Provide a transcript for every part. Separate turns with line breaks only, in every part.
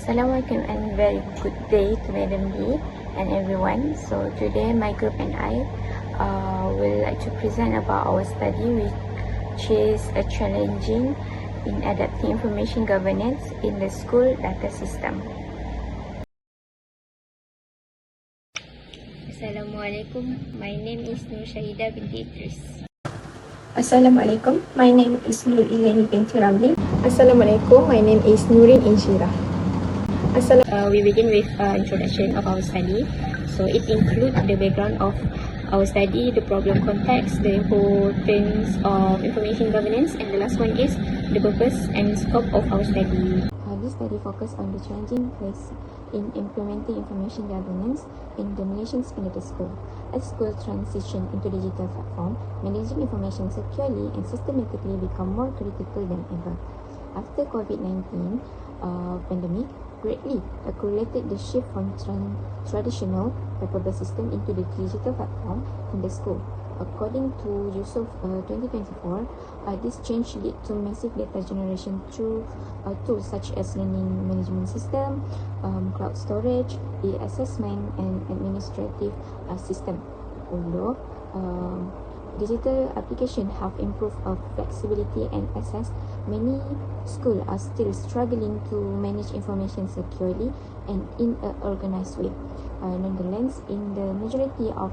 Assalamualaikum and very good day to Madam D and everyone. So today my group and I will like to present about our study, which is a challenging in adapting information governance in the school data system. Assalamualaikum. My name is Nur Shahida binti Idris.
Assalamualaikum. My name is Nur Ilaini binti Ramli.
Assalamualaikum. My name is Nurin Inshira.
We begin with introduction of our study. So it includes the background of our study, the problem context, the importance of information governance, and the last one is the purpose and scope of our study.
This study focuses on the challenging phase in implementing information governance in the Malaysian secondary school. As school transition into digital platform, managing information securely and systematically become more critical than ever. After COVID-19 pandemic greatly accelerated the shift from traditional paper-based system into the digital platform in the school. According to Yusuf 2024, this change led to massive data generation through tools such as learning management system, cloud storage, e-assessment, and administrative system. Although digital applications have improved flexibility and access, many schools are still struggling to manage information securely and in an organized way. Nonetheless, in the majority of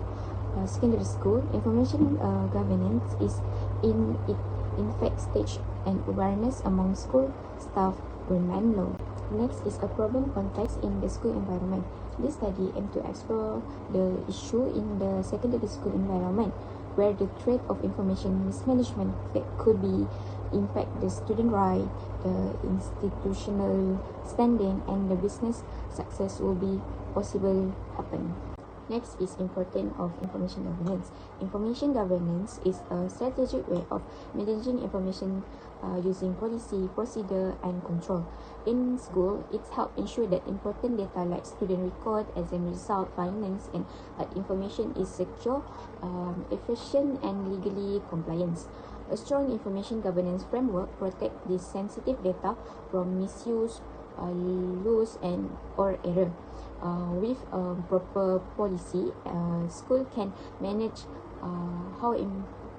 secondary school, information governance is in its infant stage and awareness among school staff remain low. Next is a problem context in the school environment. This study aims to explore the issue in the secondary school environment, where the threat of information mismanagement could be impact the student right, the institutional standing, and the business success will be possible happen. Next is importance of information governance. Information governance is a strategic way of managing information using policy, procedure, and control. In school, it helps ensure that important data like student record, exam result, finance, and information is secure, efficient, and legally compliant. A strong information governance framework protects this sensitive data from misuse, loss, and or error. With proper policy, school can manage how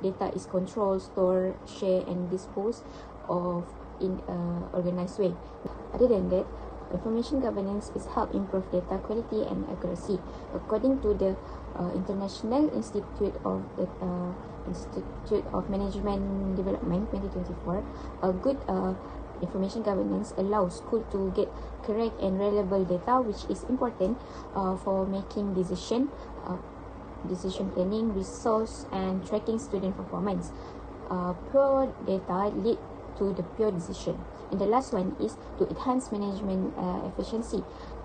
data is controlled, stored, shared, and disposed of in an organized way. Other than that, information governance is help improve data quality and accuracy. According to the International Institute of Management Development 2024, a good information governance allows school to get correct and reliable data, which is important for making decision planning, resource, and tracking student performance. Pure data lead to the pure decision. And the last one is to enhance management efficiency.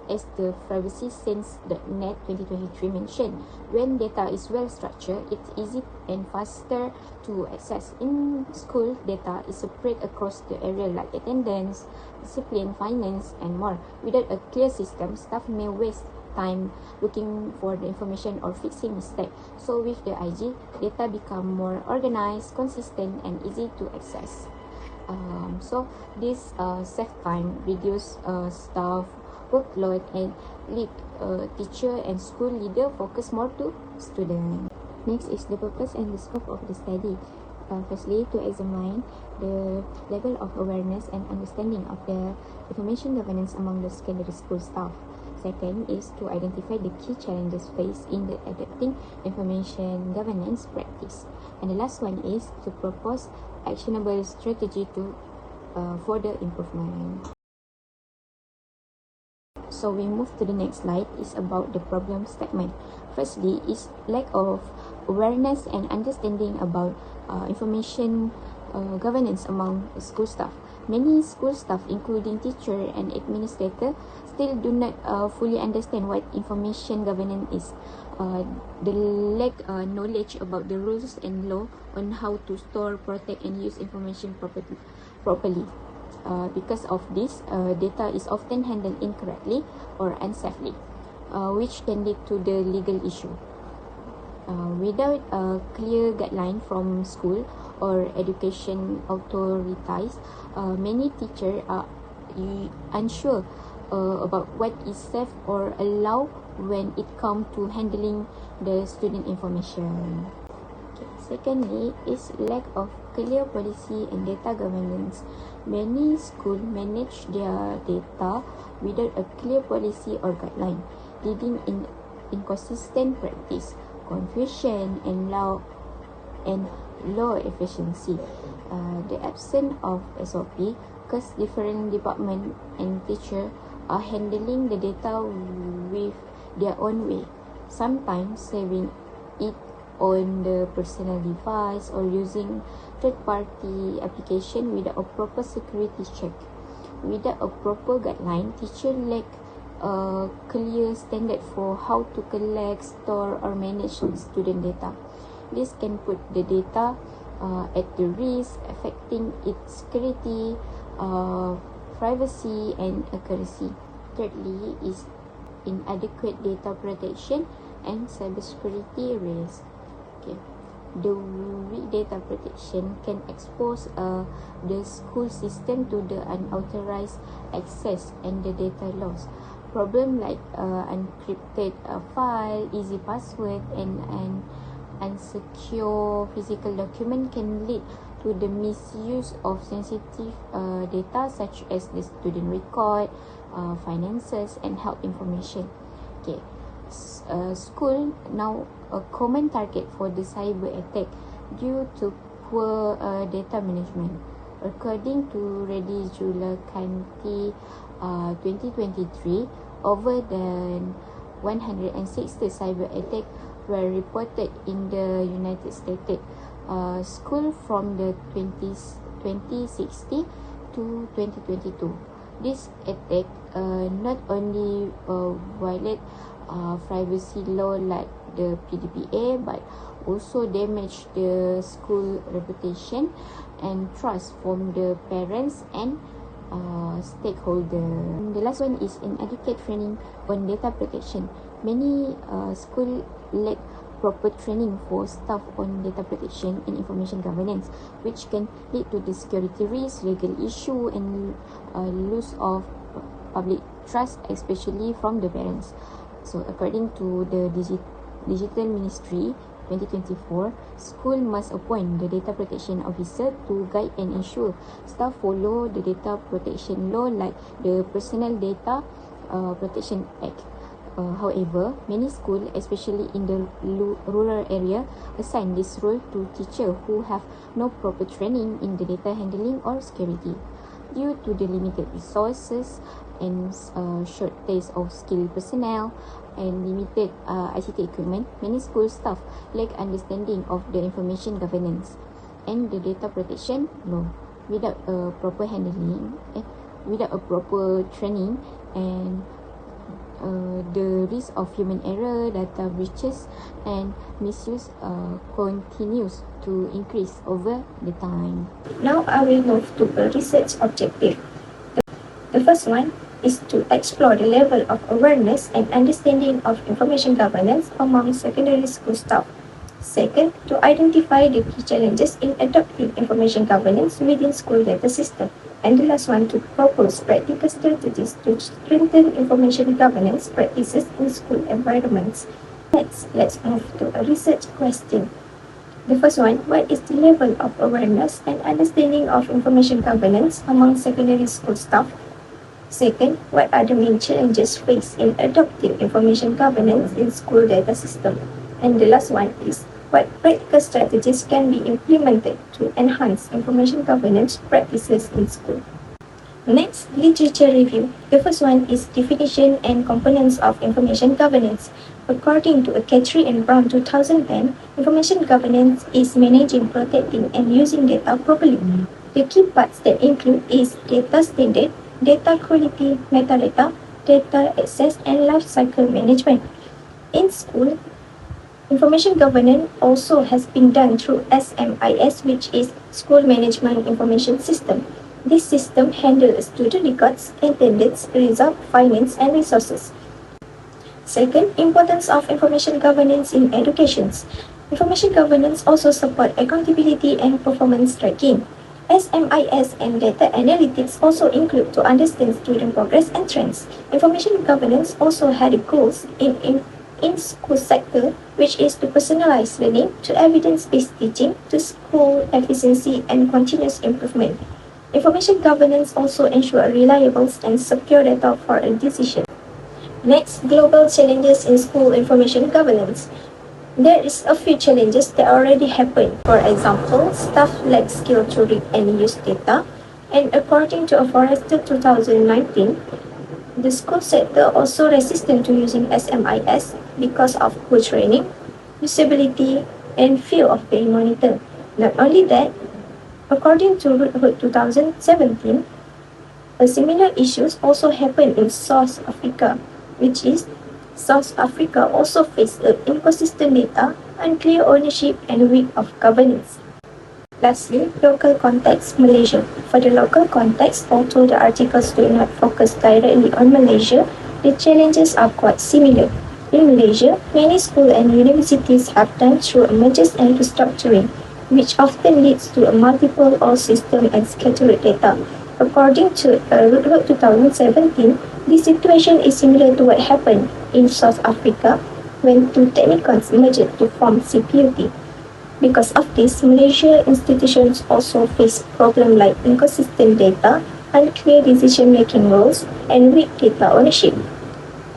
As the Privacy Sense Net 2023 mentioned, when data is well structured, it's easy and faster to access. In school, data is spread across the area like attendance, discipline, finance, and more. Without a clear system, staff may waste time looking for the information or fixing mistake. So with the IG, data become more organized, consistent, and easy to access. So this save time, reduce staff workload, and lead teacher and school leader focus more to students. Next is the purpose and the scope of the study. Firstly, to examine the level of awareness and understanding of the information governance among the secondary school staff. Second is to identify the key challenges faced in the adapting information governance practice. And the last one is to propose actionable strategy to further improvement. So we move to the next slide. Is about the problem statement. Firstly is lack of awareness and understanding about information governance among school staff. Many school staff, including teacher and administrator, still do not fully understand what information governance is. The lack knowledge about the rules and law on how to store, protect, and use information properly. Because of this, data is often handled incorrectly or unsafely, which can lead to the legal issue. Without a clear guideline from school or education authorities, many teachers are unsure about what is safe or allowed when it comes to handling the student information. Okay. Secondly is lack of clear policy and data governance. Many schools manage their data without a clear policy or guideline, leading in inconsistent practice, confusion, and low efficiency. The absence of SOP because different department and teacher are handling the data with their own way, sometimes saving it on the personal device or using third-party application without a proper security check. Without a proper guideline, teacher lack a clear standard for how to collect, store, or manage student data. This can put the data at the risk, affecting its security, privacy, and accuracy. Thirdly is inadequate data protection and cybersecurity risk. Okay. The weak data protection can expose the school system to the unauthorized access and the data loss. Problem like encrypted file, easy password, and unsecure physical document can lead to the misuse of sensitive data such as the student record, finances, and health information. Okay. School now a common target for the cyber attack due to poor data management. According to Reddy Julakanti 2023, over than 160 cyber attacks were reported in the United States. School from the 2060 to 2022. This attack not only violate privacy law like the PDPA, but also damage the school reputation and trust from the parents and stakeholder. The last one is inadequate training on data protection. Many schools lack proper training for staff on data protection and information governance, which can lead to the security risk, legal issue, and loss of public trust, especially from the parents. So, according to the Digital Ministry 2024, school must appoint the data protection officer to guide and ensure staff follow the data protection law like the Personal Data Protection Act. However, many schools, especially in the rural area, assign this role to teachers who have no proper training in the data handling or security. Due to the limited resources and shortage of skilled personnel and limited ICT equipment, many school staff lack understanding of the information governance and the data protection law. Without a proper handling, without a proper training, and the risk of human error, data breaches, and misuse continues to increase over the time.
Now I will move to a research objective. The first one is to explore the level of awareness and understanding of information governance among secondary school staff. Second, to identify the key challenges in adopting information governance within school data system. And the last one, to propose practical strategies to strengthen information governance practices in school environments. Next, let's move to a research question. The first one, what is the level of awareness and understanding of information governance among secondary school staff? Second, what are the main challenges faced in adopting information governance in school data system? And the last one is, what practical strategies can be implemented to enhance information governance practices in school? Next, literature review. The first one is definition and components of information governance. According to Catherine and Brown 2010, information governance is managing, protecting, and using data properly. The key parts that include is data standard, data quality, metadata, data access, and life cycle management. In school, information governance also has been done through SMIS, which is School Management Information System. This system handles student records, attendance, result, finance, and resources. Second, importance of information governance in education. Information governance also supports accountability and performance tracking. SMIS and data analytics also include to understand student progress and trends. Information governance also had goals in school sector, which is to personalize learning, to evidence-based teaching, to school efficiency and continuous improvement. Information governance also ensure reliable and secure data for a decision. Next, global challenges in school information governance. There is a few challenges that already happen. For example, staff lack skill to read and use data. And according to a Forrester 2019, the school sector also resistant to using SMIS because of poor training, usability, and fear of being monitored. Not only that, according to Roothood 2017, a similar issues also happen in South Africa, which is South Africa also faced inconsistent data, unclear ownership, and weak of governance. Lastly, local context Malaysia. For the local context, although the articles do not focus directly on Malaysia, the challenges are quite similar. In Malaysia, many schools and universities have done through mergers and restructuring, which often leads to a multiple old system and scattered data. According to Roothood 2017, this situation is similar to what happened in South Africa when two technicons merged to form CPUT. Because of this, Malaysia institutions also face problems like inconsistent data, unclear decision-making rules, and weak data ownership.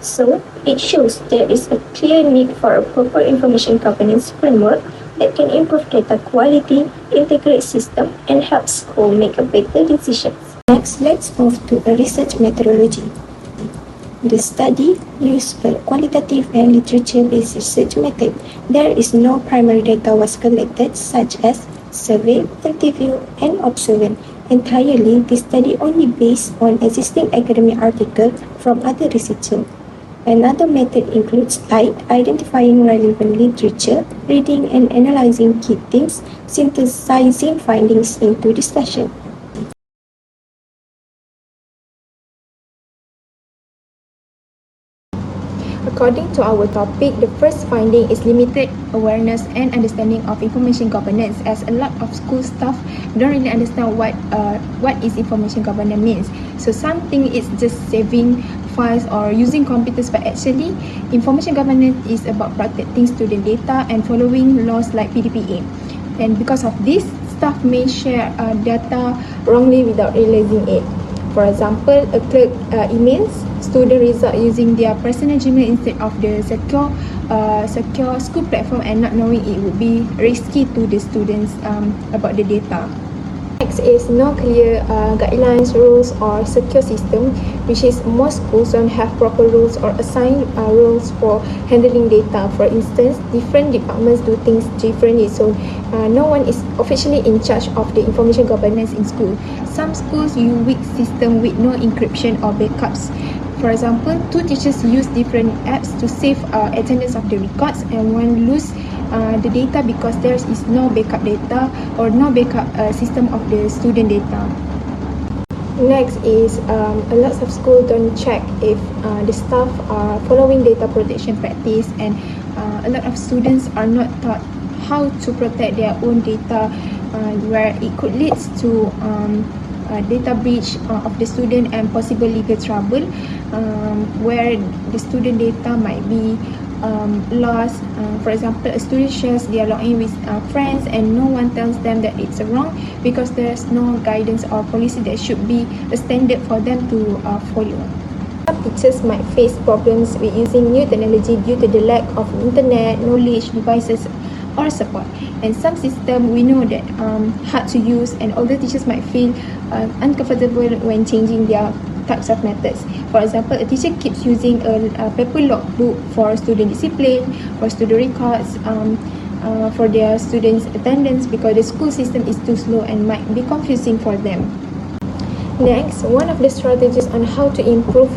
So, it shows there is a clear need for a proper information governance framework that can improve data quality, integrate system, and help schools make a better decisions. Next, let's move to a research methodology. The study used a qualitative and literature-based research method. There is no primary data was collected such as survey, interview, and observation. Entirely, the study only based on existing academic articles from other researchers. Another method includes identifying relevant literature, reading and analyzing key themes, synthesizing findings into discussion.
According to our topic, the first finding is limited awareness and understanding of information governance, as a lot of school staff don't really understand what is information governance means. So some think it's just saving files or using computers, but actually information governance is about protecting student data and following laws like PDPA. And because of this, staff may share data wrongly without realizing it. For example, a clerk emails student result using their personal Gmail instead of the secure school platform, and not knowing it would be risky to the students about the data. Next is no clear guidelines, rules, or secure system, which is most schools don't have proper rules or assigned rules for handling data. For instance, different departments do things differently, so no one is officially in charge of the information governance in school. Some schools use weak system with no encryption or backups. For example, two teachers use different apps to save attendance of the records, and one lose the data because there is no backup data or no backup system of the student data. Next is a lot of schools don't check if the staff are following data protection practice, and a lot of students are not taught how to protect their own data, where it could lead to data breach of the student and possible legal trouble, where the student data might be lost. For example, a student shares their login with friends and no one tells them that it's wrong because there's no guidance or policy that should be a standard for them to follow. Some teachers might face problems with using new technology due to the lack of internet, knowledge, devices, or support. And some system we know that hard to use, and older teachers might feel uncomfortable when changing their types of methods. For example, a teacher keeps using a paper logbook for student discipline, for student records, for their students' attendance, because the school system is too slow and might be confusing for them. Next, one of the strategies on how to improve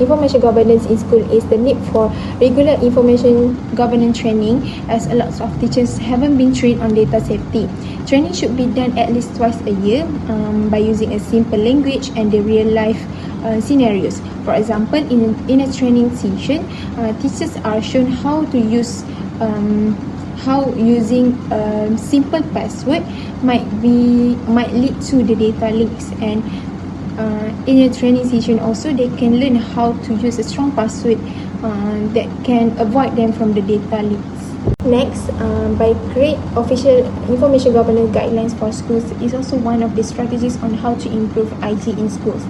information governance in school is the need for regular information governance training, as a lot of teachers haven't been trained on data safety. Training should be done at least twice a year by using a simple language and the real life scenarios. For example, in a training session, teachers are shown how to use
how using a simple password might lead to the data leaks, and in a training session also they can learn how to use a strong password that can avoid them from the data leaks. Next, by create official information governance guidelines for schools is also one of the strategies on how to improve IT in schools,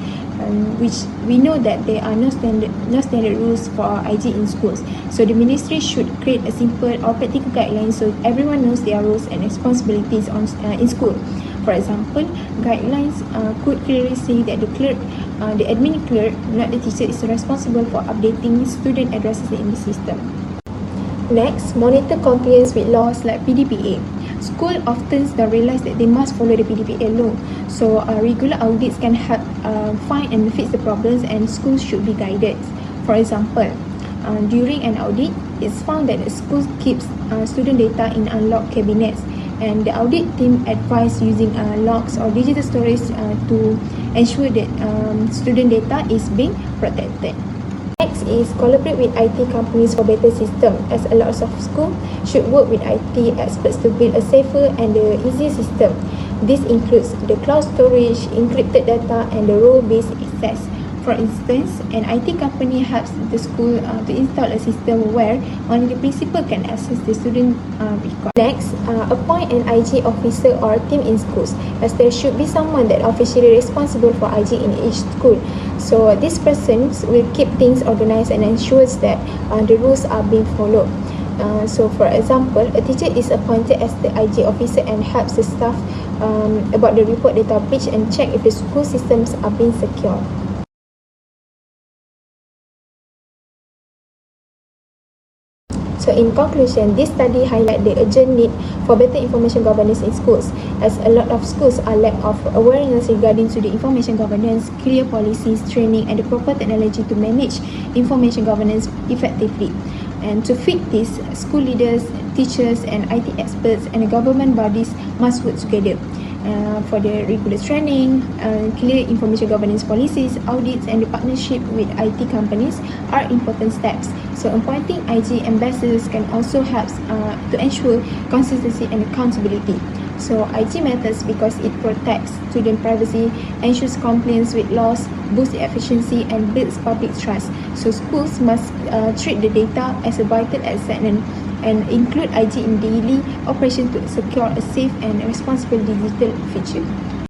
which we know that there are no standard rules for IT in schools. So the ministry should create a simple or practical guideline so everyone knows their roles and responsibilities in school. For example, guidelines could clearly say that the admin clerk, not the teacher, is responsible for updating student addresses in the system. Next, monitor compliance with laws like PDPA. School often don't realize that they must follow the PDPA law. So regular audits can help find and fix the problems, and schools should be guided. For example, during an audit, it's found that the school keeps student data in unlocked cabinets, and the audit team advised using logs or digital storage to ensure that student data is being protected. Next is collaborate with IT companies for better system, as a lot of schools should work with IT experts to build a safer and easier system. This includes the cloud storage, encrypted data, and the role-based access. For instance, an IT company helps the school to install a system where only the principal can access the student record. Next, appoint an IT officer or team in schools, as there should be someone that officially responsible for IT in each school. So this person will keep things organized and ensures that the rules are being followed. So for example, a teacher is appointed as the IT officer and helps the staff about the report data breach and check if the school systems are being secure. So in conclusion, this study highlights the urgent need for better information governance in schools, as a lot of schools are lack of awareness regarding to the information governance, clear policies, training, and the proper technology to manage information governance effectively. And to fit this, school leaders, teachers, and IT experts and government bodies must work together. For the regular training, clear information governance policies, audits, and the partnership with IT companies are important steps. So appointing IT ambassadors can also help to ensure consistency and accountability. So IT matters because it protects student privacy, ensures compliance with laws, boosts efficiency, and builds public trust. So schools must treat the data as a vital asset and include IT in daily operations to secure a safe and responsible digital future.